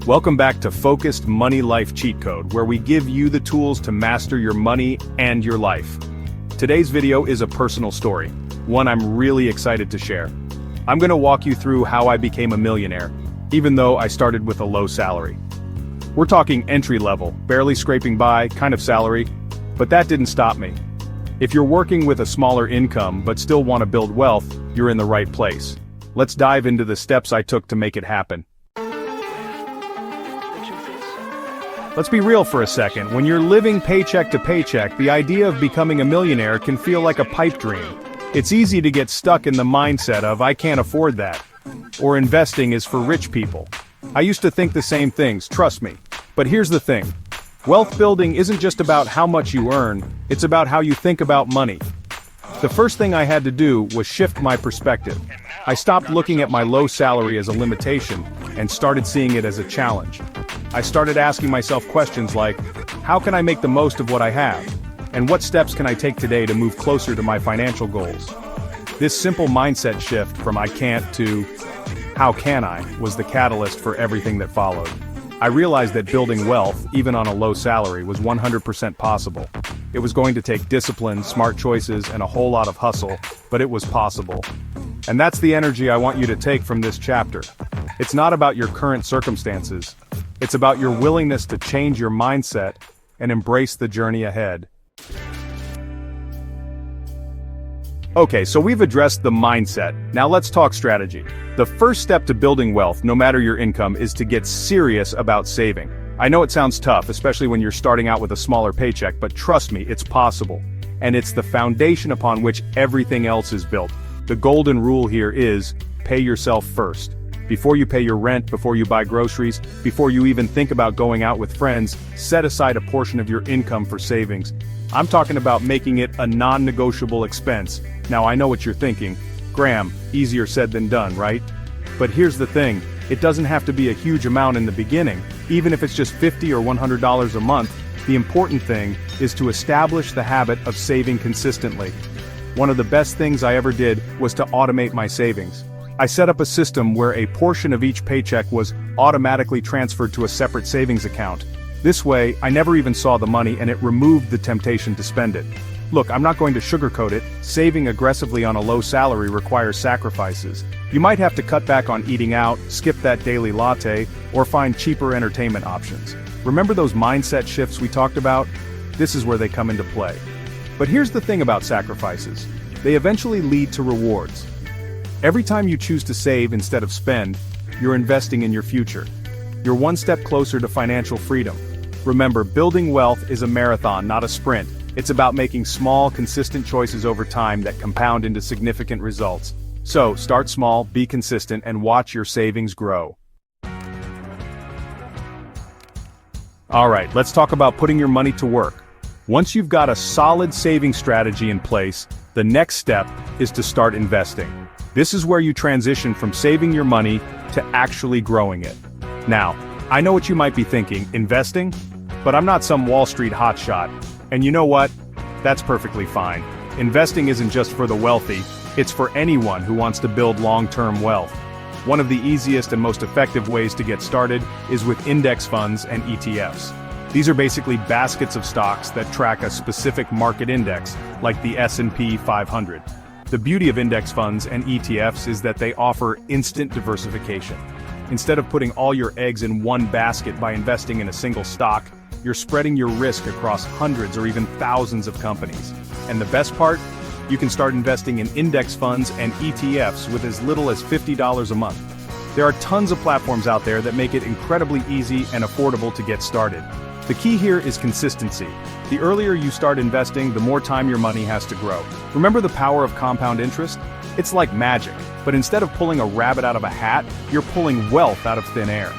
Welcome back to Focused Money Life Cheat Code, where we give you the tools to master your money and your life. Today's video is a personal story, one I'm really excited to share. I'm going to walk you through how I became a millionaire, even though I started with a low salary. We're talking entry level, barely scraping by kind of salary, but that didn't stop me. If you're working with a smaller income but still want to build wealth, you're in the right place. Let's dive into the steps I took to make it happen. Let's be real for a second. When you're living paycheck to paycheck, the idea of becoming a millionaire can feel like a pipe dream. It's easy to get stuck in the mindset of "I can't afford that," or "investing is for rich people." I used to think the same things, trust me. But here's the thing. Wealth building isn't just about how much you earn, it's about how you think about money. The first thing I had to do was shift my perspective. I stopped looking at my low salary as a limitation and started seeing it as a challenge. I started asking myself questions like, how can I make the most of what I have? And what steps can I take today to move closer to my financial goals? This simple mindset shift from "I can't" to "how can I" was the catalyst for everything that followed. I realized that building wealth, even on a low salary, was 100% possible. It was going to take discipline, smart choices, and a whole lot of hustle, but it was possible. And that's the energy I want you to take from this chapter. It's not about your current circumstances. It's about your willingness to change your mindset and embrace the journey ahead. Okay, so we've addressed the mindset. Now let's talk strategy. The first step to building wealth, no matter your income, is to get serious about saving. I know it sounds tough, especially when you're starting out with a smaller paycheck, but trust me, it's possible. And it's the foundation upon which everything else is built. The golden rule here is, pay yourself first. Before you pay your rent, before you buy groceries, before you even think about going out with friends, set aside a portion of your income for savings. I'm talking about making it a non-negotiable expense. Now I know what you're thinking. Graham, easier said than done, right? But here's the thing, it doesn't have to be a huge amount in the beginning. Even if it's just $50 or $100 a month, the important thing is to establish the habit of saving consistently. One of the best things I ever did was to automate my savings. I set up a system where a portion of each paycheck was automatically transferred to a separate savings account. This way, I never even saw the money and it removed the temptation to spend it. Look, I'm not going to sugarcoat it, saving aggressively on a low salary requires sacrifices. You might have to cut back on eating out, skip that daily latte, or find cheaper entertainment options. Remember those mindset shifts we talked about? This is where they come into play. But here's the thing about sacrifices. They eventually lead to rewards. Every time you choose to save instead of spend, you're investing in your future. You're one step closer to financial freedom. Remember, building wealth is a marathon, not a sprint. It's about making small, consistent choices over time that compound into significant results. So, start small, be consistent, and watch your savings grow. Alright, let's talk about putting your money to work. Once you've got a solid saving strategy in place, the next step is to start investing. This is where you transition from saving your money to actually growing it. Now, I know what you might be thinking, investing? But I'm not some Wall Street hotshot. And you know what? That's perfectly fine. Investing isn't just for the wealthy, it's for anyone who wants to build long-term wealth. One of the easiest and most effective ways to get started is with index funds and ETFs. These are basically baskets of stocks that track a specific market index, like the S&P 500. The beauty of index funds and ETFs is that they offer instant diversification. Instead of putting all your eggs in one basket by investing in a single stock, you're spreading your risk across hundreds or even thousands of companies. And the best part? You can start investing in index funds and ETFs with as little as $50 a month. There are tons of platforms out there that make it incredibly easy and affordable to get started. The key here is consistency. The earlier you start investing, the more time your money has to grow. Remember the power of compound interest? It's like magic, but instead of pulling a rabbit out of a hat, you're pulling wealth out of thin air.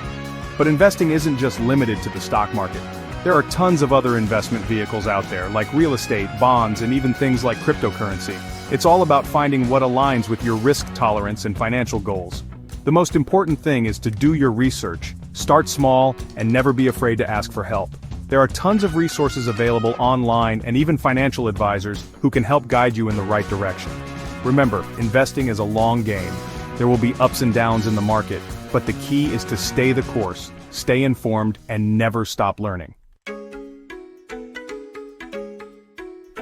But investing isn't just limited to the stock market. There are tons of other investment vehicles out there, like real estate, bonds, and even things like cryptocurrency. It's all about finding what aligns with your risk tolerance and financial goals. The most important thing is to do your research, start small, and never be afraid to ask for help. There are tons of resources available online and even financial advisors who can help guide you in the right direction. Remember, investing is a long game. There will be ups and downs in the market, but the key is to stay the course. stay informed, and never stop learning.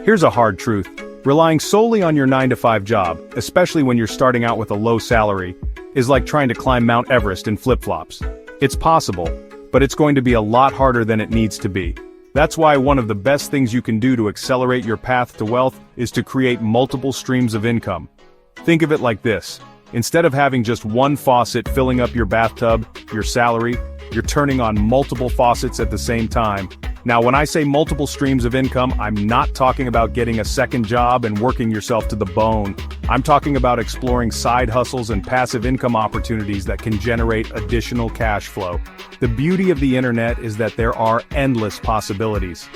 Here's a hard truth. Relying solely on your 9-to-5 job, especially when you're starting out with a low salary, is like trying to climb Mount Everest in flip-flops. It's possible, but it's going to be a lot harder than it needs to be. That's why one of the best things you can do to accelerate your path to wealth is to create multiple streams of income. Think of it like this. Instead of having just one faucet filling up your bathtub, your salary, you're turning on multiple faucets at the same time. Now, when I say multiple streams of income, I'm not talking about getting a second job and working yourself to the bone. I'm talking about exploring side hustles and passive income opportunities that can generate additional cash flow. The beauty of the internet is that there are endless possibilities.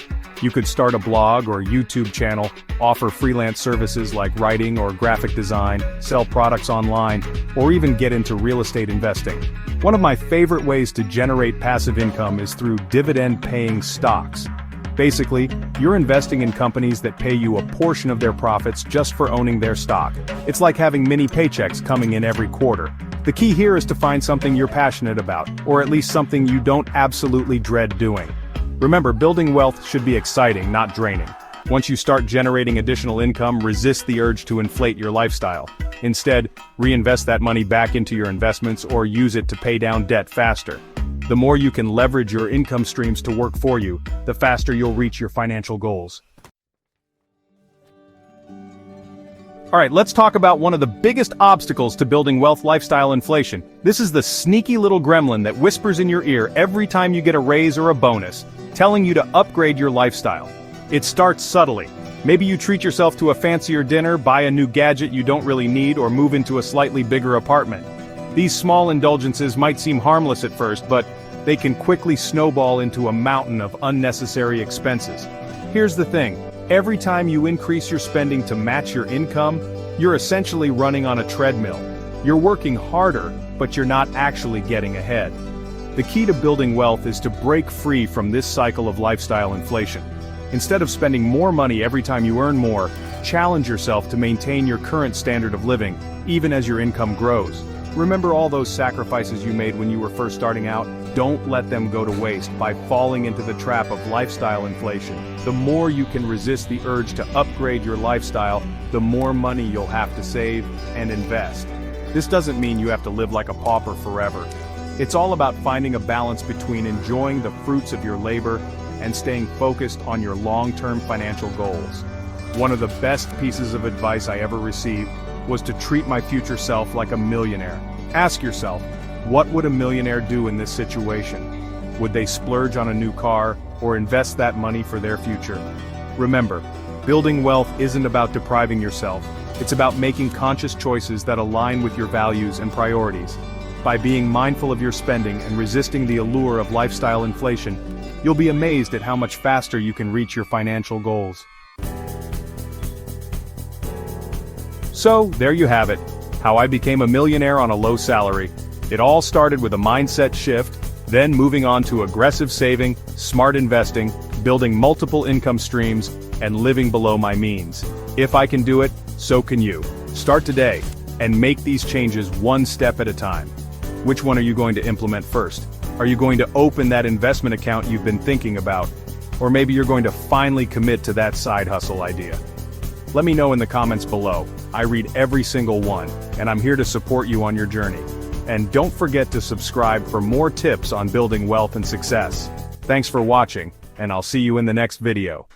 You could start a blog or YouTube channel, offer freelance services like writing or graphic design, sell products online, or even get into real estate investing. One of my favorite ways to generate passive income is through dividend-paying stocks. Basically, you're investing in companies that pay you a portion of their profits just for owning their stock. It's like having mini paychecks coming in every quarter. The key here is to find something you're passionate about, or at least something you don't absolutely dread doing. Remember, building wealth should be exciting, not draining. Once you start generating additional income, resist the urge to inflate your lifestyle. Instead, reinvest that money back into your investments or use it to pay down debt faster. The more you can leverage your income streams to work for you, the faster you'll reach your financial goals. Alright, let's talk about one of the biggest obstacles to building wealth: lifestyle inflation. This is the sneaky little gremlin that whispers in your ear every time you get a raise or a bonus, telling you to upgrade your lifestyle. It starts subtly. Maybe you treat yourself to a fancier dinner, buy a new gadget you don't really need, or move into a slightly bigger apartment. These small indulgences might seem harmless at first, but they can quickly snowball into a mountain of unnecessary expenses. Here's the thing. Every time you increase your spending to match your income, you're essentially running on a treadmill. You're working harder, but you're not actually getting ahead. The key to building wealth is to break free from this cycle of lifestyle inflation. Instead of spending more money every time you earn more, challenge yourself to maintain your current standard of living, even as your income grows. Remember all those sacrifices you made when you were first starting out? Don't let them go to waste by falling into the trap of lifestyle inflation. The more you can resist the urge to upgrade your lifestyle, the more money you'll have to save and invest. This doesn't mean you have to live like a pauper forever. It's all about finding a balance between enjoying the fruits of your labor and staying focused on your long-term financial goals. One of the best pieces of advice I ever received was to treat my future self like a millionaire. Ask yourself, what would a millionaire do in this situation? Would they splurge on a new car or invest that money for their future? Remember, building wealth isn't about depriving yourself. It's about making conscious choices that align with your values and priorities. By being mindful of your spending and resisting the allure of lifestyle inflation, you'll be amazed at how much faster you can reach your financial goals. So, there you have it. How I became a millionaire on a low salary. It all started with a mindset shift, then moving on to aggressive saving, smart investing, building multiple income streams, and living below my means. If I can do it, so can you. Start today, and make these changes one step at a time. Which one are you going to implement first? Are you going to open that investment account you've been thinking about? Or maybe you're going to finally commit to that side hustle idea? Let me know in the comments below. I read every single one, and I'm here to support you on your journey. And don't forget to subscribe for more tips on building wealth and success. Thanks for watching, and I'll see you in the next video.